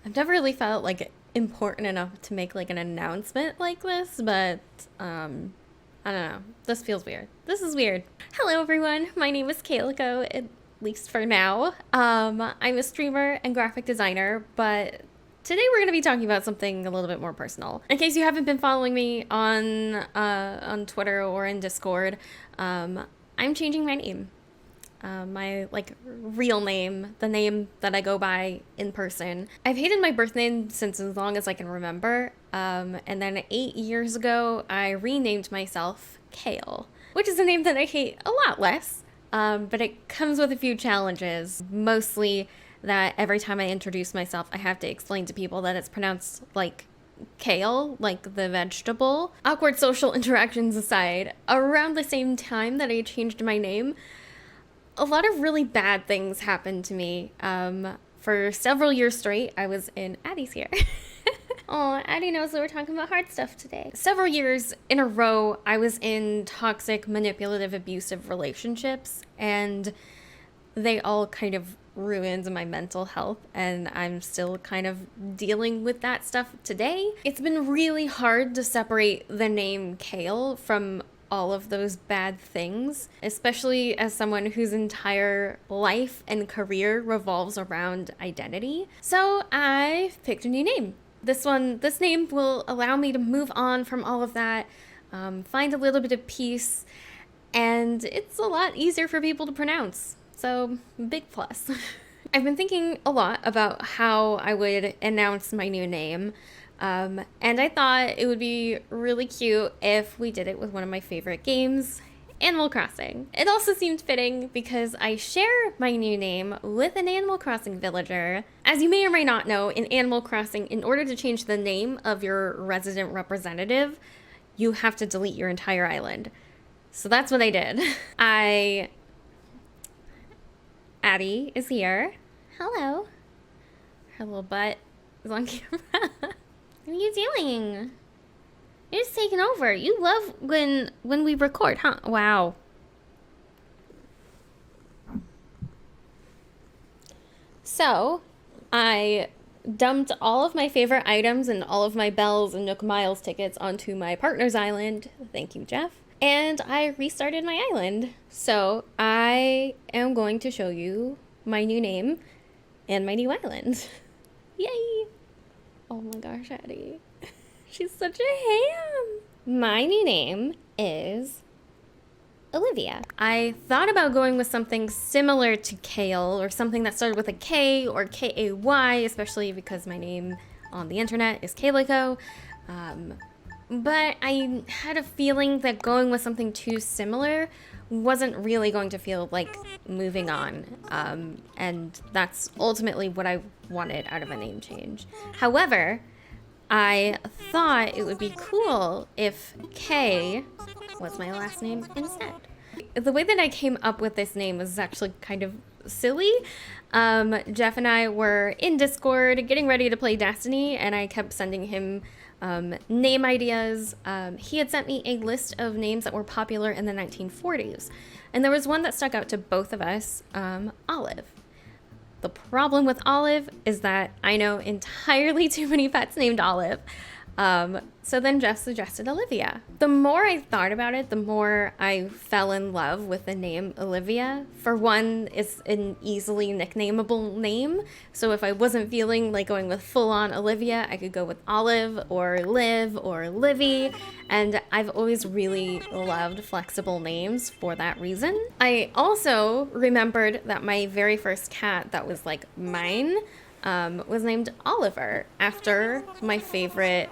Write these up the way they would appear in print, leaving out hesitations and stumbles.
I've never really felt like important enough to make like an announcement like this, but I don't know. This feels weird. This is weird. Hello everyone. My name is Kaliko, at least for now. I'm a streamer and graphic designer, but today we're going to be talking about something a little bit more personal. In case you haven't been following me on Twitter or in Discord, I'm changing my name. My like real name, the name that I go by in person. I've hated my birth name since as long as I can remember. And then 8 years ago, I renamed myself Kale, which is a name that I hate a lot less. But it comes with a few challenges, mostly that every time I introduce myself, I have to explain to people that it's pronounced like kale, like the vegetable. Awkward social interactions aside, around the same time that I changed my name, a lot of really bad things happened to me. For several years straight, I was in Addie's here. Oh, Addie knows that we're talking about hard stuff today. Several years in a row, I was in toxic, manipulative, abusive relationships, and they all kind of ruined my mental health, and I'm still kind of dealing with that stuff today. It's been really hard to separate the name Kale from all of those bad things, especially as someone whose entire life and career revolves around identity. So I've picked a new name. This name will allow me to move on from all of that, find a little bit of peace, and it's a lot easier for people to pronounce. So, big plus. I've been thinking a lot about how I would announce my new name. And I thought it would be really cute if we did it with one of my favorite games, Animal Crossing. It also seemed fitting because I share my new name with an Animal Crossing villager. As you may or may not know, in Animal Crossing, in order to change the name of your resident representative, you have to delete your entire island. So that's what I did. Addie is here. Hello. Her little butt is on camera. What are you doing? You're just taking over. You love when we record, huh? Wow. So, I dumped all of my favorite items and all of my Bells and Nook Miles tickets onto my partner's island. Thank you, Jeff. And I restarted my island. So, I am going to show you my new name and my new island. Yay! Oh my gosh, Addie. She's such a ham. My new name is Olivia. I thought about going with something similar to Kale or something that started with a K or K-A-Y, especially because my name on the internet is Kaliko. But I had a feeling that going with something too similar wasn't really going to feel like moving on. And that's ultimately what I wanted out of a name change. However, I thought it would be cool if K was my last name instead. The way that I came up with this name was actually kind of silly. Jeff and I were in Discord getting ready to play Destiny, and I kept sending him name ideas. He had sent me a list of names that were popular in the 1940s, and there was one that stuck out to both of us, Olive. The problem with Olive is that I know entirely too many pets named Olive. So then Jeff suggested Olivia. The more I thought about it, the more I fell in love with the name Olivia. For one, it's an easily nicknameable name. So if I wasn't feeling like going with full-on Olivia, I could go with Olive or Liv or Livy. And I've always really loved flexible names for that reason. I also remembered that my very first cat that was like mine was named Oliver after my favorite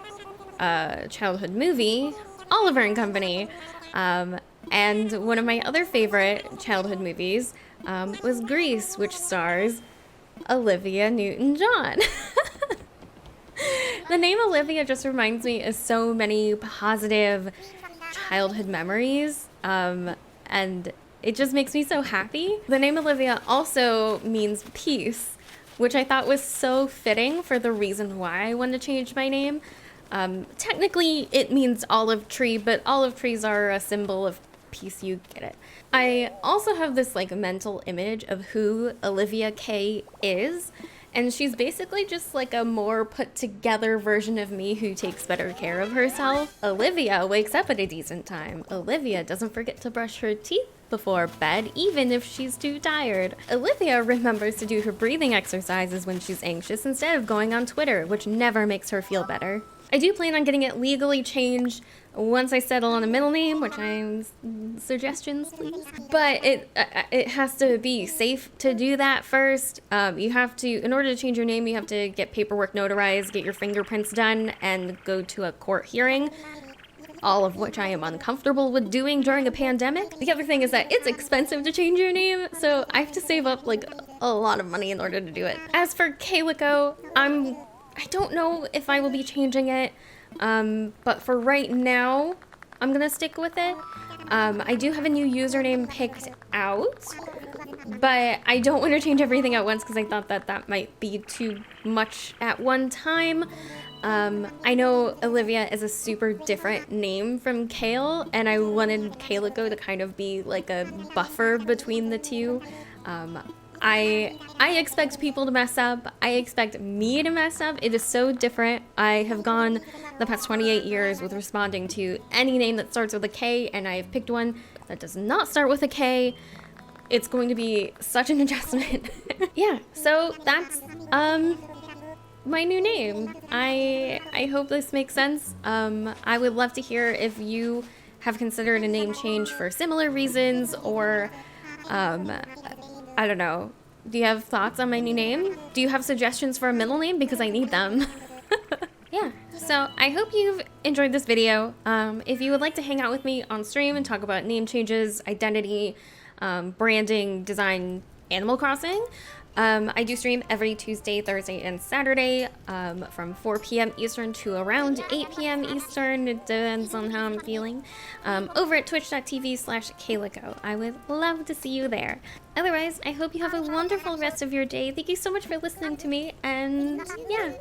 childhood movie, Oliver and Company. And one of my other favorite childhood movies was Grease, which stars Olivia Newton-John. The name Olivia just reminds me of so many positive childhood memories, and it just makes me so happy. The name Olivia also means peace, which I thought was so fitting for the reason why I wanted to change my name. Technically, it means olive tree, but olive trees are a symbol of peace, you get it. I also have this like mental image of who Olivia Kay is, And she's basically just like a more put together version of me who takes better care of herself. Olivia wakes up at a decent time. Olivia doesn't forget to brush her teeth before bed, even if she's too tired. Olivia remembers to do her breathing exercises when she's anxious instead of going on Twitter, which never makes her feel better. I do plan on getting it legally changed once I settle on a middle name, which I'm suggestions, please. But it has to be safe to do that first. You have to, in order to change your name, you have to get paperwork notarized, get your fingerprints done, and go to a court hearing. All of which I am uncomfortable with doing during a pandemic. The other thing is that it's expensive to change your name, so I have to save up like a lot of money in order to do it. As for Calico, I don't know if I will be changing it, but for right now, I'm gonna stick with it. I do have a new username picked out, but I don't want to change everything at once because I thought that might be too much at one time. I know Olivia is a super different name from Kale, and I wanted Calico to kind of be like a buffer between the two. I expect people to mess up. I expect me to mess up. It is so different. I have gone the past 28 years with responding to any name that starts with a K, and I have picked one that does not start with a K. It's going to be such an adjustment. Yeah, so that's my new name. I hope this makes sense. I would love to hear if you have considered a name change for similar reasons, or I don't know. Do you have thoughts on my new name? Do you have suggestions for a middle name? Because I need them. Yeah, so I hope you've enjoyed this video. If you would like to hang out with me on stream and talk about name changes, identity, branding, design, Animal Crossing, I do stream every Tuesday, Thursday, and Saturday from 4 p.m. Eastern to around 8 p.m. Eastern. It depends on how I'm feeling. Over at twitch.tv/Calico. I would love to see you there. Otherwise, I hope you have a wonderful rest of your day. Thank you so much for listening to me, and yeah.